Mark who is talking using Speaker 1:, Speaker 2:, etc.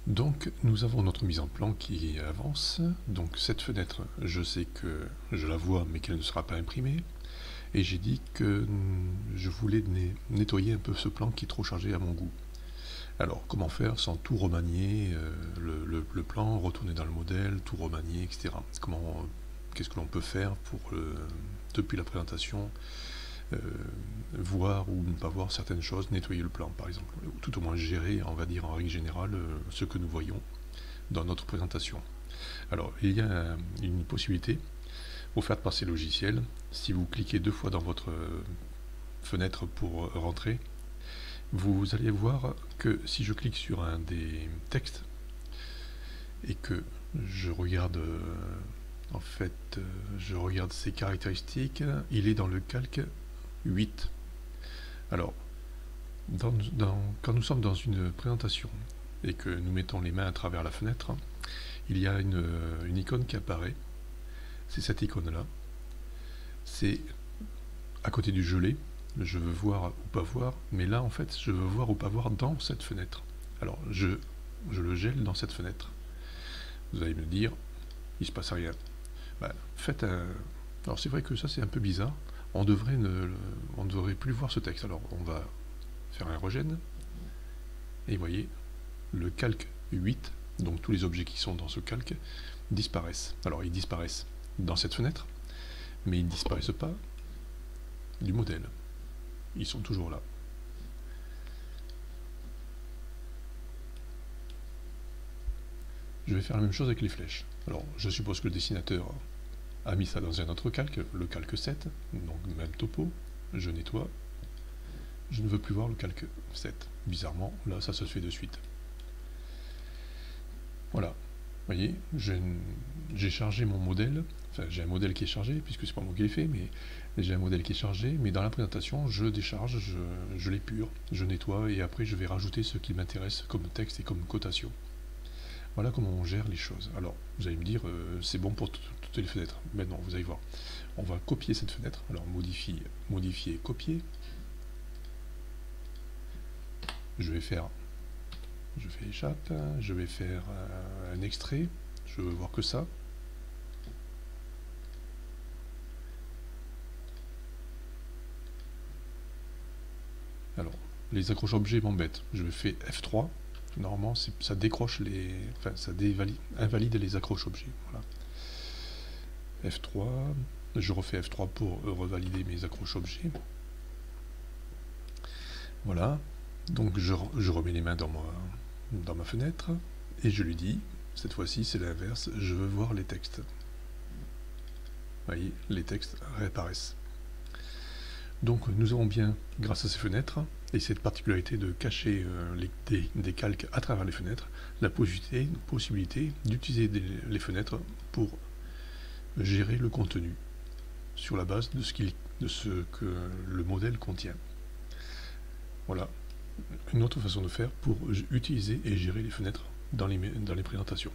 Speaker 1: Donc nous avons notre mise en plan qui avance. Donc cette fenêtre, je sais que je la vois mais qu'elle ne sera pas imprimée. Et j'ai dit que je voulais nettoyer un peu ce plan qui est trop chargé à mon goût. Alors comment faire sans tout remanier, le plan, retourner dans le modèle, tout remanier, etc. Qu'est-ce que l'on peut faire pour, depuis la présentation, voir ou ne pas voir certaines choses, nettoyer le plan par exemple, ou tout au moins gérer, on va dire en règle générale, ce que nous voyons dans notre présentation. Alors il y a une possibilité offerte par ces logiciels. Si vous cliquez 2 fois dans votre fenêtre pour rentrer, vous allez voir que si je clique sur un des textes et que je regarde je regarde ses caractéristiques, il est dans le calque 8. Alors, quand nous sommes dans une présentation et que nous mettons les mains à travers la fenêtre, il y a une icône qui apparaît. C'est cette icône-là. C'est à côté du gelé. Je veux voir ou pas voir, mais là, en fait, je veux voir ou pas voir dans cette fenêtre. Alors, je le gèle dans cette fenêtre. Vous allez me dire, il ne se passe rien. Bah, faites un... Alors, c'est vrai que ça, c'est un peu bizarre. On ne devrait plus voir ce texte. Alors, on va faire un regène. Et vous voyez, le calque 8, donc tous les objets qui sont dans ce calque, disparaissent. Alors, ils disparaissent dans cette fenêtre, mais ils ne disparaissent pas du modèle. Ils sont toujours là. Je vais faire la même chose avec les flèches. Alors, je suppose que le dessinateur a mis ça dans un autre calque, le calque 7, donc même topo. Je nettoie. Je ne veux plus voir le calque 7. Bizarrement, là, ça se fait de suite. Voilà. Vous voyez, j'ai chargé mon modèle. Enfin, j'ai un modèle qui est chargé, puisque c'est pas moi qui l'ai fait, mais j'ai un modèle qui est chargé, mais dans la présentation, je décharge, je l'épure, je nettoie, et après je vais rajouter ce qui m'intéresse comme texte et comme cotation. Voilà comment on gère les choses. Alors, vous allez me dire, c'est bon pour toutes les fenêtres. Mais non, vous allez voir. On va copier cette fenêtre. Alors, modifier, copier. Je fais échappe, je vais faire un extrait. Je veux voir que ça. Alors, les accroches objets m'embêtent. Je fais F3. Normalement, ça décroche les... Enfin, ça invalide les accroches objets. Voilà. F3. Je refais F3 pour revalider mes accroches objets. Voilà. Donc, je remets les mains dans ma fenêtre. Et je lui dis, cette fois-ci, c'est l'inverse. Je veux voir les textes. Vous voyez, les textes réapparaissent. Donc nous avons bien, grâce à ces fenêtres, et cette particularité de cacher des calques à travers les fenêtres, la possibilité d'utiliser les fenêtres pour gérer le contenu sur la base de ce que le modèle contient. Voilà une autre façon de faire pour utiliser et gérer les fenêtres dans les présentations.